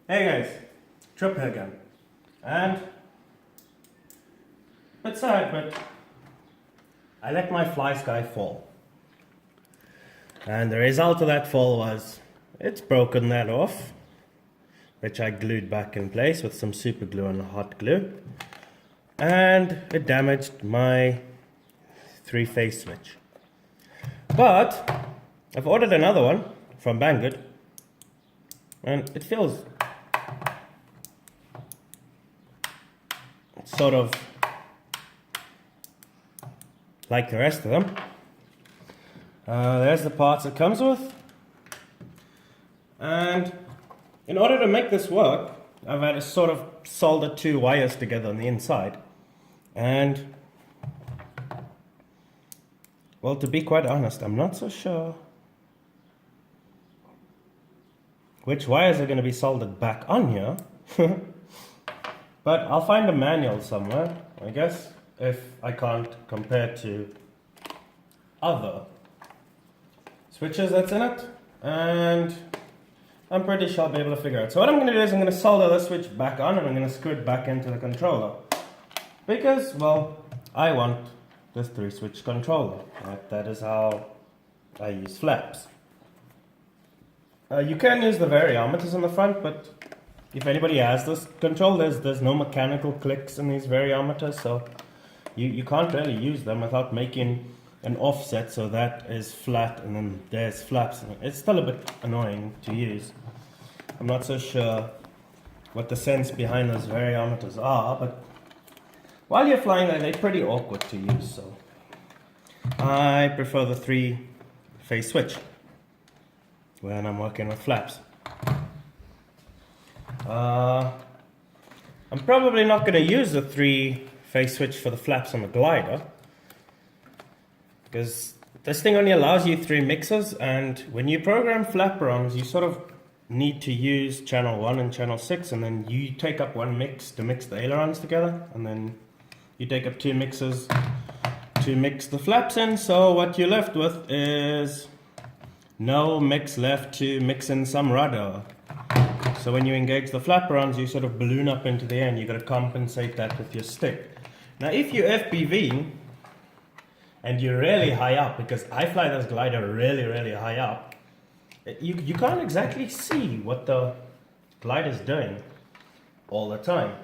Hey guys, Trip here again. And it's sad, but I let my FlySky fall. And the result of that fall was it's broken that off, which I glued back in place with some super glue and hot glue. And it damaged my 3-phase switch. But I've ordered another one from Banggood, and it feels sort of like the rest of them. There's the parts it comes with, and in order to make this work, I've had to sort of solder 2 wires together on the inside, and well, to be quite honest, I'm not so sure which wires are going to be soldered back on here. But I'll find a manual somewhere, I guess, if I can't compare to other switches that's in it, and I'm pretty sure I'll be able to figure it out. So what I'm going to do is I'm going to solder this switch back on, and I'm going to screw it back into the controller, because, well, I want this 3-switch controller. That is how I use flaps. You can use the variometers on the front, but if anybody has this control, there's no mechanical clicks in these variometers, so you can't really use them without making an offset so that is flat and then there's flaps. It's still a bit annoying to use. I'm not so sure what the sense behind those variometers are, but while you're flying, they're pretty awkward to use, so I prefer the 3-phase switch when I'm working with flaps. I'm probably not going to use the 3-phase switch for the flaps on the glider, because this thing only allows you 3 mixers, and when you program flaperons, you sort of need to use channel 1 and channel 6, and then you take up 1 mix to mix the ailerons together, and then you take up 2 mixers to mix the flaps in, so what you're left with is no mix left to mix in some rudder. So when you engage the flaperons, you sort of balloon up into the air, and you've got to compensate that with your stick. Now if you FPV and you're really high up, because I fly this glider really high up, you can't exactly see what the glider's doing all the time.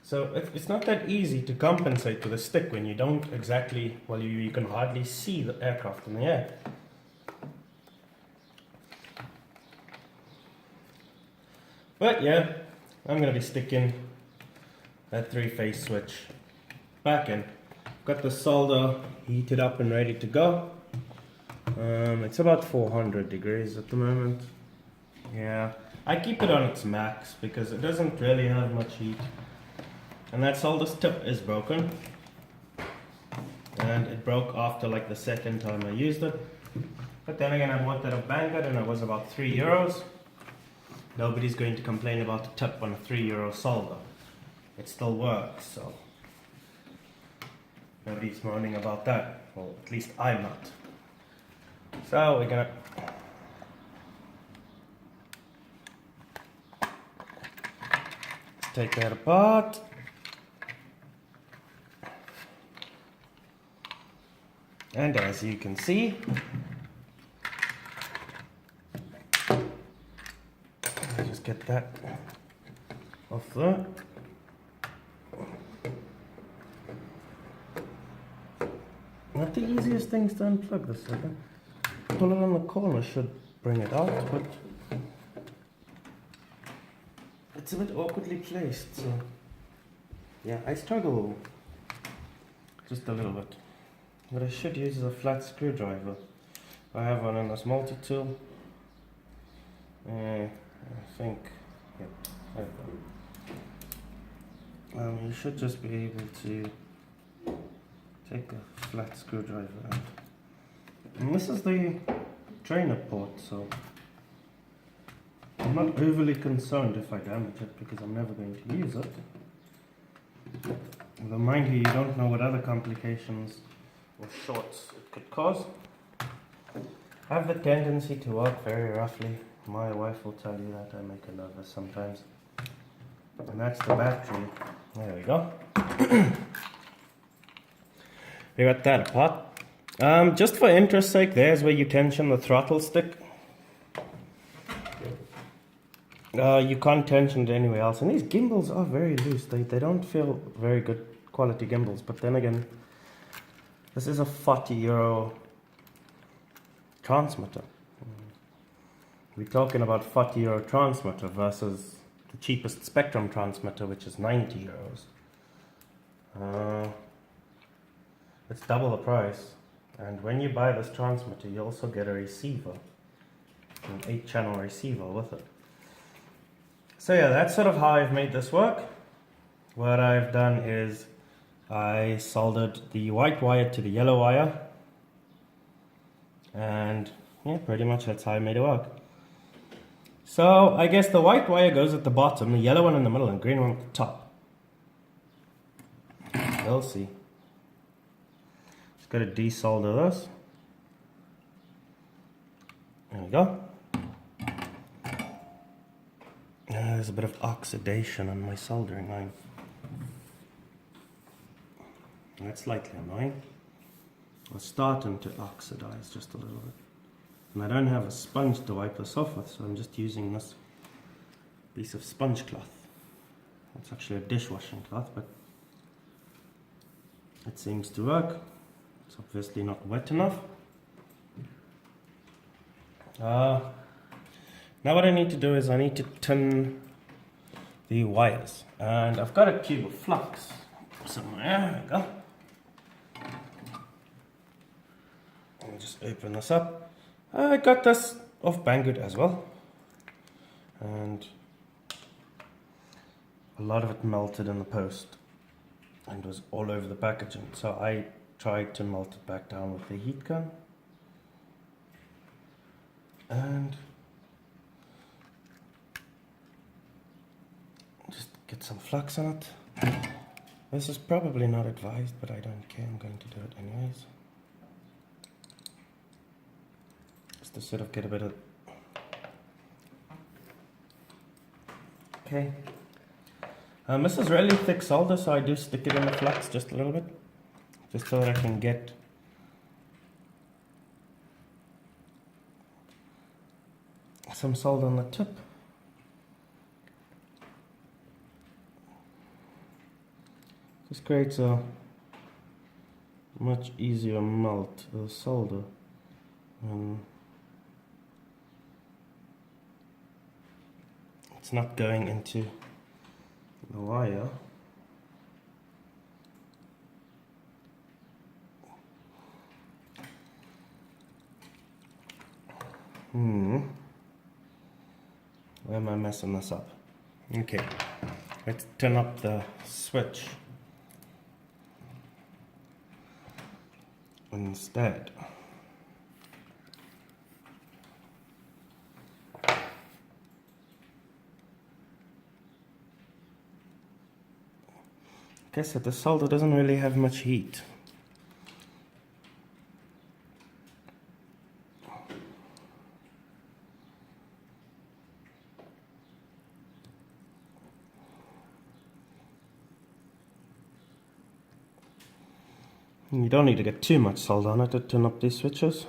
So it's not that easy to compensate with a stick when you don't exactly, well, you can hardly see the aircraft in the air. But yeah, I'm going to be sticking that 3-phase switch back in. Got the solder heated up and ready to go. It's about 400 degrees at the moment. Yeah, I keep it on its max because it doesn't really have much heat. And that solder's tip is broken. And it broke after like the second time I used it. But then again, I bought that at Banggood and it was about €3. Nobody's going to complain about the tip on a €3 solder. It still works, so nobody's moaning about that. Well, at least I'm not. So we're gonna take that apart. And as you can see, just get that off there. Not the easiest things to unplug this second. Pull it on the corner should bring it out, but it's a bit awkwardly placed, so yeah, I struggle just a little bit. What I should use is a flat screwdriver. I have one in this multi-tool. I think, yeah, there we go. You should just be able to take a flat screwdriver out. And this is the trainer port, so I'm not overly concerned if I damage it because I'm never going to use it. Although mind you, you don't know what other complications or shorts it could cause. I have the tendency to work very roughly My wife will tell you that I make her nervous sometimes. And that's the battery. There we go. We got that apart. Just for interest's sake, there's where you tension the throttle stick. You can't tension it anywhere else. And these gimbals are very loose. They don't feel very good quality gimbals. But then again, this is a €40 transmitter. We're talking about €40 transmitter versus the cheapest Spectrum transmitter, which is €90. It's double the price. And when you buy this transmitter, you also get a receiver, an 8-channel receiver with it. So yeah, that's sort of how I've made this work. What I've done is I soldered the white wire to the yellow wire, and yeah, pretty much that's how I made it work. So I guess the white wire goes at the bottom, the yellow one in the middle, and green one at the top. We'll see. Just got to desolder this. There we go. There's a bit of oxidation on my soldering iron. That's slightly annoying. It's starting to oxidize just a little bit. And I don't have a sponge to wipe this off with, so I'm just using this piece of sponge cloth. It's actually a dishwashing cloth, but it seems to work. It's obviously not wet enough. Now what I need to do is I need to tin the wires. And I've got a cube of flux somewhere. There we go. I'll just open this up. I got this off Banggood as well. And a lot of it melted in the post and was all over the packaging. So I tried to melt it back down with the heat gun. And just get some flux on it. This is probably not advised, but I don't care. I'm going to do it anyways. Just to sort of get a bit of... Okay. This is really thick solder, so I do stick it in the flux just a little bit. Just so that I can get some solder on the tip. This creates a much easier melt of solder. It's not going into the wire. Why am I messing this up? Okay, let's turn up the switch instead. Okay, so the solder doesn't really have much heat. You don't need to get too much solder on it to turn up these switches.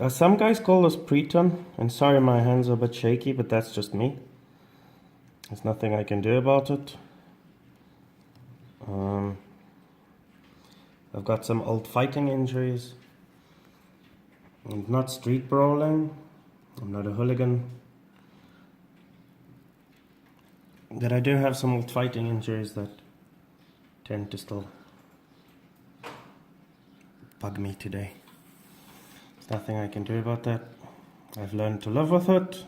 Some guys call this pre-turn, and sorry my hands are a bit shaky, but that's just me. There's nothing I can do about it. I've got some old fighting injuries. I'm not street brawling. I'm not a hooligan. But I do have some old fighting injuries that tend to still bug me today. There's nothing I can do about that. I've learned to live with it.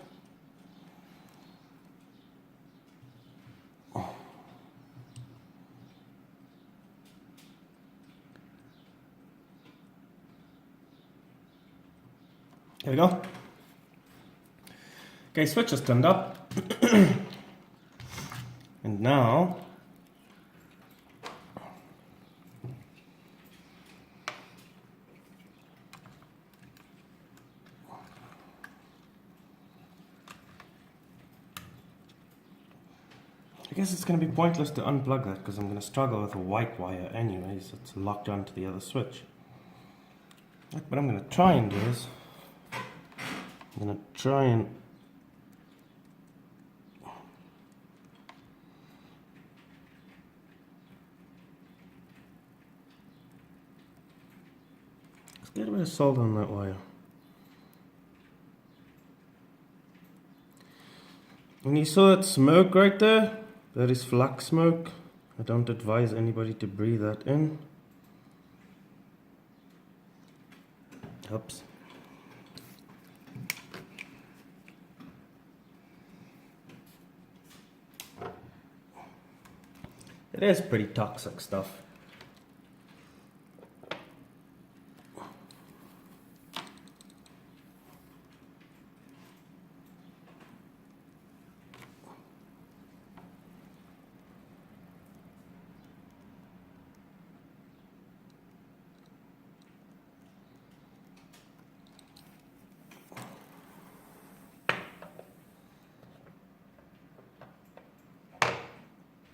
There we go. Okay, switch is turned up. And now I guess it's going to be pointless to unplug that because I'm going to struggle with a white wire anyways. It's locked onto the other switch. What I'm going to try and do is I'm going to try and let's get a bit of solder on that wire. And you saw that smoke right there? That is flux smoke. I don't advise anybody to breathe that in. Oops. It is pretty toxic stuff.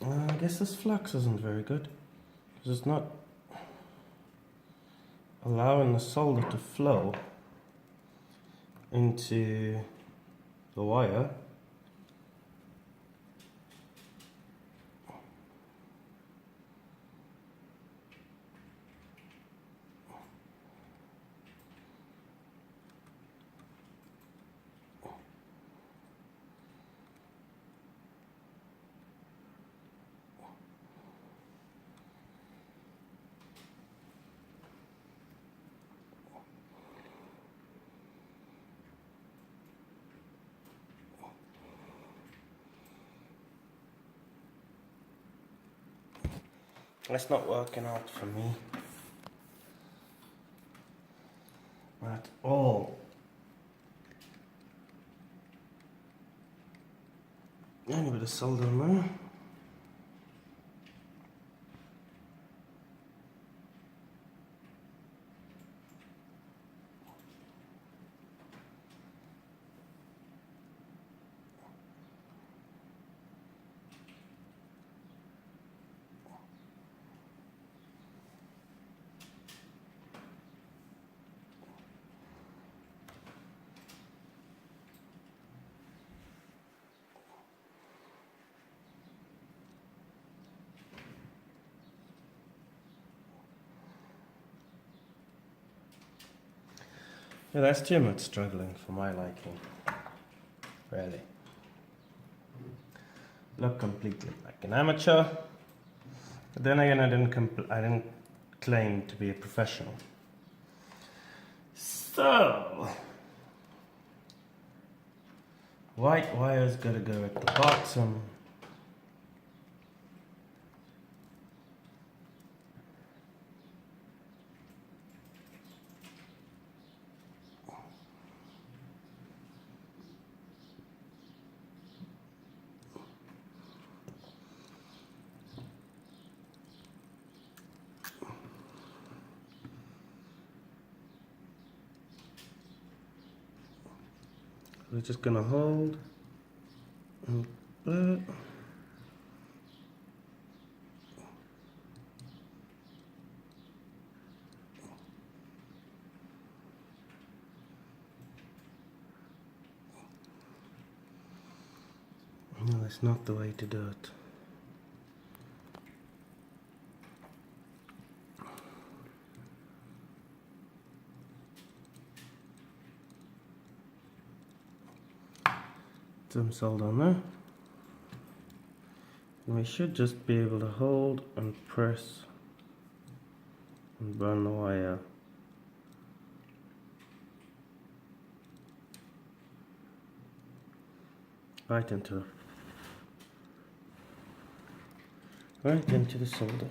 I guess this flux isn't very good because it's not allowing the solder to flow into the wire. It's not working out for me at all. Only a bit of solder in there. Yeah, that's too much struggling for my liking. Really. Look completely like an amateur. But then again, I didn't claim to be a professional. So, white wire's gotta go at the bottom. We're just gonna hold and no, that's not the way to do it. Some solder on there. And we should just be able to hold and press and burn the wire. Right into the solder.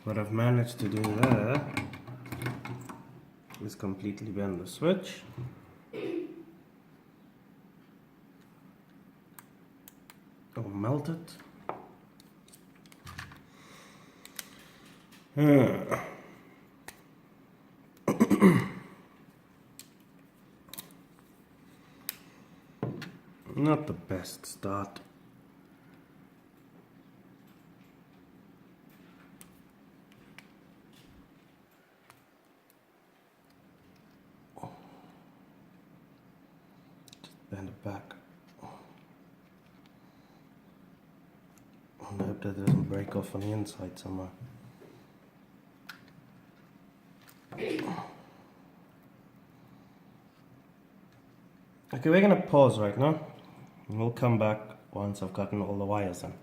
What I've managed to do there is completely bend the switch. Or melt it. Not the best start. bend it back. I hope that doesn't break off on the inside somewhere. Okay, we're gonna pause right now, and we'll come back once I've gotten all the wires in.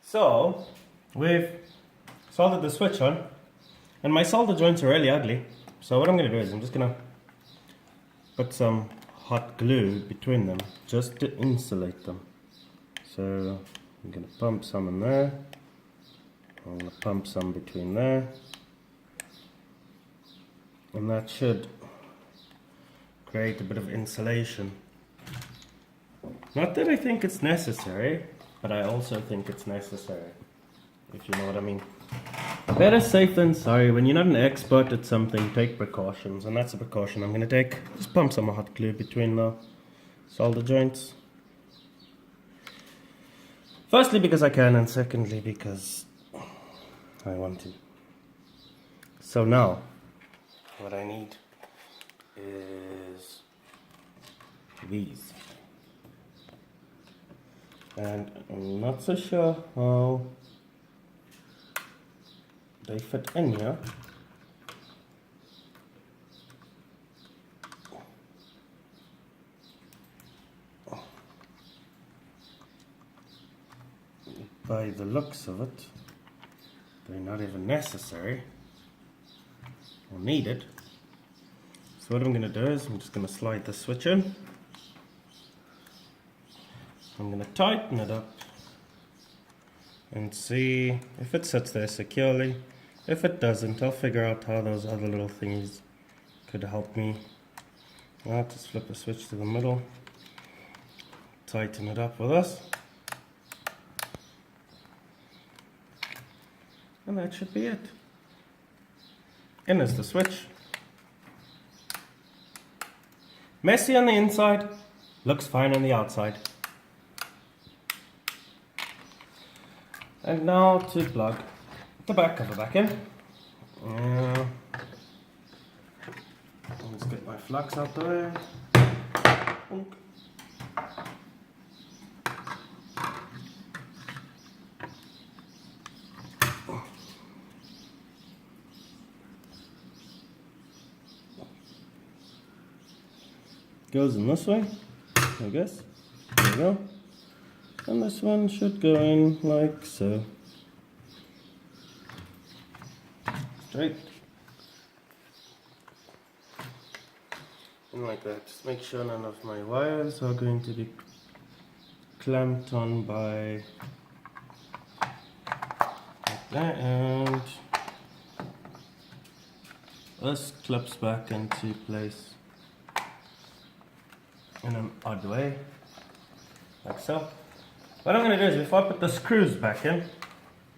So, we've soldered the switch on, and my solder joints are really ugly. So what I'm gonna do is I'm just gonna put some hot glue between them just to insulate them. So I'm gonna pump some in there. I'm gonna pump some between there. And that should create a bit of insulation. Not that I think it's necessary, but I also think it's necessary, if you know what I mean. Better safe than sorry. When you're not an expert at something, take precautions, and that's a precaution I'm going to take. Just pump some hot glue between the solder joints. Firstly, because I can, and secondly, because I want to. So now, what I need is these. And I'm not so sure how they fit in here. By the looks of it, they're not even necessary or needed. So what I'm going to do is I'm just going to slide the switch in. I'm going to tighten it up and see if it sits there securely. If it doesn't, I'll figure out how those other little thingies could help me. I'll just flip the switch to the middle, tighten it up with this, and that should be it. In is the switch. Messy on the inside, looks fine on the outside. And now to plug the back cover back in. Let's get my flux out the way. Goes in this way, I guess. There we go. And this one should go in like so. Straight. And like that. Just make sure none of my wires are going to be clamped on by like that. And this clips back into place in an odd way, like so. What I'm going to do is, before I put the screws back in,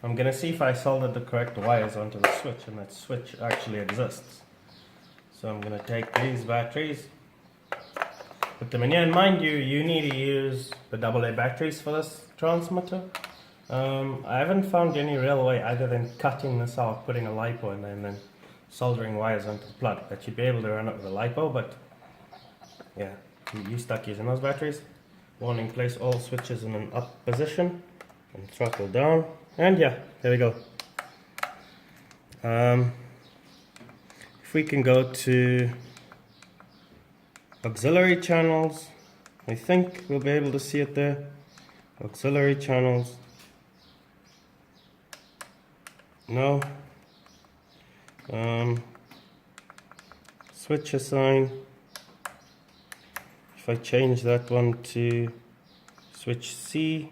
I'm going to see if I soldered the correct wires onto the switch, and that switch actually exists. So I'm going to take these batteries, put them in here, and mind you, you need to use the AA batteries for this transmitter. I haven't found any real way other than cutting this out, putting a LiPo in there, and then soldering wires onto the plug that you'd be able to run it with a LiPo, but yeah. You stuck using those batteries. Warning, place all switches in an up position and throttle down. And yeah, there we go. If we can go to auxiliary channels, I think we'll be able to see it there. Auxiliary channels. No. Switch assign. If I change that one to switch C,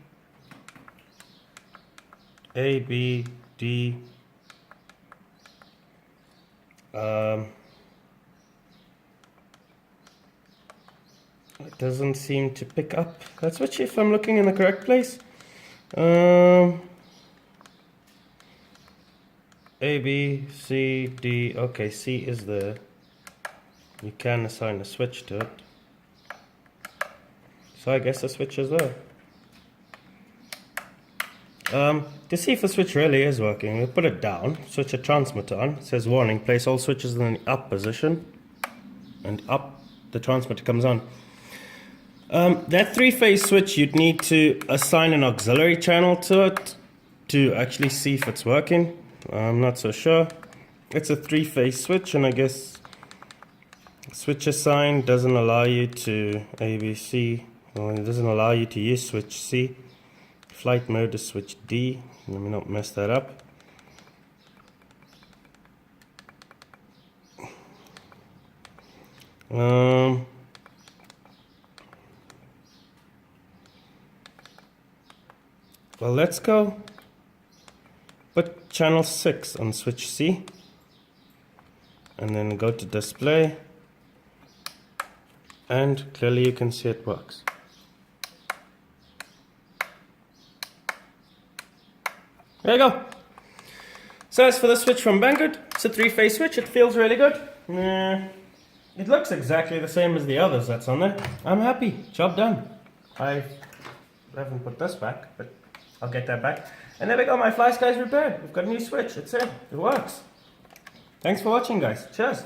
A, B, D, it doesn't seem to pick up that switch if I'm looking in the correct place. A, B, C, D, okay, C is there. You can assign a switch to it. So I guess the switch is there. To see if the switch really is working, we put it down, switch a transmitter on. It says warning, place all switches in the up position, and up the transmitter comes on. That three-phase switch, you'd need to assign an auxiliary channel to it to actually see if it's working. I'm not so sure. It's a three-phase switch, and I guess switch assign doesn't allow you to ABC, well, it doesn't allow you to use switch C. Flight mode is switch D. Let me not mess that up. Well, let's go put channel 6 on switch C, and then go to display, and clearly you can see it works. There you go. So as for the switch from Banggood, it's a three-phase switch. It feels really good. It looks exactly the same as the others that's on there. I'm happy. Job done. I haven't put this back, but I'll get that back. And there we go. My FlySky is repaired. We've got a new switch. It's in. It works. Thanks for watching, guys. Cheers.